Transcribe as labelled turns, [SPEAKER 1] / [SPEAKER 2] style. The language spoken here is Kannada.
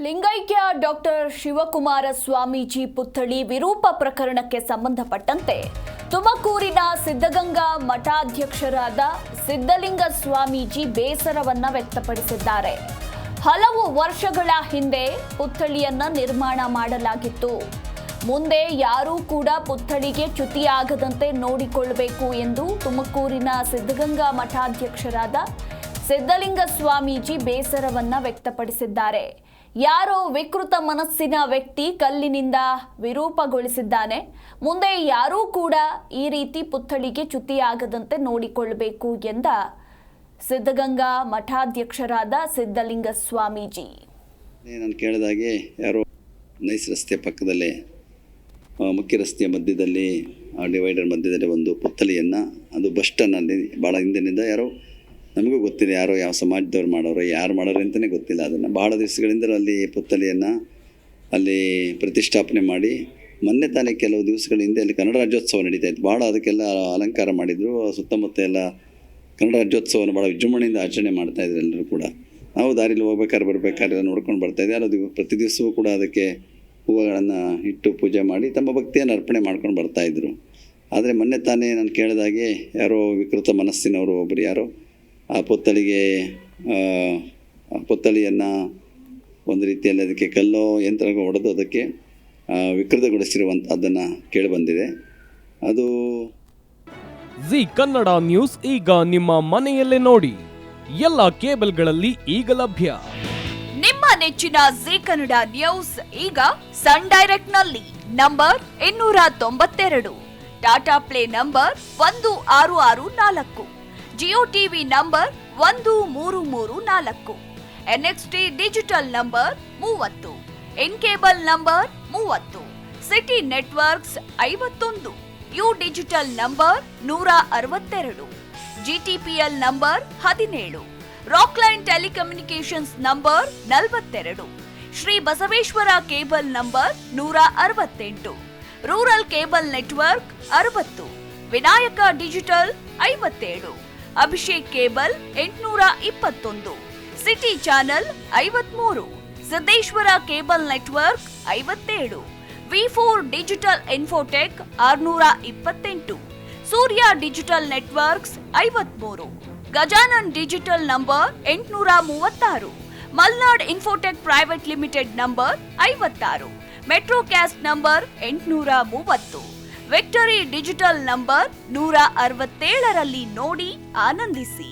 [SPEAKER 1] ಲಿಂಗೈಕ್ಯ ಡಾಕ್ಟರ್ ಶಿವಕುಮಾರ ಸ್ವಾಮೀಜಿ ಪುತ್ಥಳಿ ವಿರೂಪ ಪ್ರಕರಣಕ್ಕೆ ಸಂಬಂಧಪಟ್ಟಂತೆ ತುಮಕೂರಿನ ಸಿದ್ಧಗಂಗಾ ಮಠಾಧ್ಯಕ್ಷರಾದ ಸಿದ್ಧಲಿಂಗ ಸ್ವಾಮೀಜಿ ಬೇಸರವನ್ನ ವ್ಯಕ್ತಪಡಿಸಿದ್ದಾರೆ. ಹಲವು ವರ್ಷಗಳ ಹಿಂದೆ ಪುತ್ಥಳಿಯನ್ನ ನಿರ್ಮಾಣ ಮಾಡಲಾಗಿತ್ತು. ಮುಂದೆ ಯಾರೂ ಕೂಡ ಪುತ್ಥಳಿಗೆ ಚ್ಯುತಿಯಾಗದಂತೆ ನೋಡಿಕೊಳ್ಳಬೇಕು ಎಂದು ತುಮಕೂರಿನ ಸಿದ್ಧಗಂಗಾ ಮಠಾಧ್ಯಕ್ಷರಾದ ಸಿದ್ಧಲಿಂಗ ಸ್ವಾಮೀಜಿ ಬೇಸರವನ್ನ ವ್ಯಕ್ತಪಡಿಸಿದ್ದಾರೆ. ಯಾರೋ ವಿಕೃತ ಮನಸ್ಸಿನ ವ್ಯಕ್ತಿ ಕಲ್ಲಿನಿಂದ ವಿರೂಪಗೊಳಿಸಿದ್ದಾನೆ. ಮುಂದೆ ಯಾರೂ ಕೂಡ ಈ ರೀತಿ ಪುತ್ಥಳಿಗೆ ಚ್ಯುತಿಯಾಗದಂತೆ ನೋಡಿಕೊಳ್ಳಬೇಕು ಎಂದ ಸಿದ್ಧಗಂಗಾ ಮಠಾಧ್ಯಕ್ಷರಾದ ಸಿದ್ಧಲಿಂಗ ಸ್ವಾಮೀಜಿ.
[SPEAKER 2] ನಾನು ಕೇಳಿದಾಗೆ ಯಾರೋ ನೈಸ್ ರಸ್ತೆ ಪಕ್ಕದಲ್ಲೇ ಮುಖ್ಯ ರಸ್ತೆಯ ಮಧ್ಯದಲ್ಲಿ ಡಿವೈಡರ್ ಮಧ್ಯದಲ್ಲಿ ಒಂದು ಪುತ್ಥಳಿಯನ್ನು, ಅದು ಬಸ್ ಸ್ಟ್ಯಾಂಡ್ನಲ್ಲಿ ಭಾಳ ಹಿಂದಿನಿಂದ ಯಾರೋ ನಮಗೂ ಗೊತ್ತಿಲ್ಲ, ಯಾರೋ ಯಾವ ಸಮಾಜದವ್ರು ಮಾಡೋರು ಯಾರು ಮಾಡೋರು ಅಂತಲೇ ಗೊತ್ತಿಲ್ಲ. ಅದನ್ನು ಭಾಳ ದಿವಸಗಳಿಂದ ಅಲ್ಲಿ ಪುತ್ಥಳಿಯನ್ನು ಅಲ್ಲಿ ಪ್ರತಿಷ್ಠಾಪನೆ ಮಾಡಿ ಮೊನ್ನೆ ತಾನೇ ಕೆಲವು ದಿವಸಗಳ ಹಿಂದೆ ಅಲ್ಲಿ ಕನ್ನಡ ರಾಜ್ಯೋತ್ಸವ ನಡೀತಾ ಇತ್ತು. ಭಾಳ ಅದಕ್ಕೆಲ್ಲ ಅಲಂಕಾರ ಮಾಡಿದರು. ಸುತ್ತಮುತ್ತ ಎಲ್ಲ ಕನ್ನಡ ರಾಜ್ಯೋತ್ಸವವನ್ನು ಭಾಳ ವಿಜೃಂಭಣೆಯಿಂದ ಆಚರಣೆ ಮಾಡ್ತಾಯಿದ್ರು ಎಲ್ಲರೂ ಕೂಡ. ನಾವು ದಾರಿಲಿ ಹೋಗ್ಬೇಕಾದ್ರೆ ಬರಬೇಕಾದ್ರೆ ನೋಡ್ಕೊಂಡು ಬರ್ತಾಯಿದ್ದೆ. ಅದು ಪ್ರತಿ ದಿವಸವೂ ಕೂಡ ಅದಕ್ಕೆ ಹೂವುಗಳನ್ನು ಇಟ್ಟು ಪೂಜೆ ಮಾಡಿ ತಮ್ಮ ಭಕ್ತಿಯನ್ನು ಅರ್ಪಣೆ ಮಾಡ್ಕೊಂಡು ಬರ್ತಾಯಿದ್ರು. ಆದರೆ ಮೊನ್ನೆ ತಾನೇ ನಾನು ಕೇಳಿದಾಗೆ ಯಾರೋ ವಿಕೃತ ಮನಸ್ಸಿನವರು ಒಬ್ಬರು ಯಾರೋ ಆ ಪುತ್ಥಳಿಯನ್ನು ಒಂದು ರೀತಿಯಲ್ಲಿ ಅದಕ್ಕೆ ಕಲ್ಲೋ ಯಂತ್ರ ಹೊಡೆದು ಅದಕ್ಕೆ ವಿಕೃತಗೊಳಿಸಿರುವಂಥದ್ದನ್ನು ಕೇಳಿಬಂದಿದೆ. ಅದು
[SPEAKER 3] ಜಿ ಕನ್ನಡ ನ್ಯೂಸ್ ಈಗ ನಿಮ್ಮ ಮನೆಯಲ್ಲೇ ನೋಡಿ. ಎಲ್ಲ ಕೇಬಲ್ಗಳಲ್ಲಿ ಈಗ ಲಭ್ಯ.
[SPEAKER 1] ನಿಮ್ಮ ನೆಚ್ಚಿನ ಜಿ ಕನ್ನಡ ನ್ಯೂಸ್ ಈಗ ಸನ್ ಡೈರೆಕ್ಟ್ ನಲ್ಲಿ number 292, Tata play number 1664, Jio TV number 1334, NXT digital number 30, in cable number 30, city networks 51, U digital number 162, GTPL number 17, Rockline telecommunications number 42, Shri Basaveshwara cable number 168, rural cable network 60, Vinayaka digital 57, Abhishek cable 821, city channel 53, Siddeshwara cable network 57, V4 digital Infotech 628, Surya digital networks 53, Gajanan digital number 836, Malnad Infotech private limited number 56, Metrocast number 830, Victory digital number 167ರಲ್ಲಿ ನೋಡಿ ಆನಂದಿಸಿ.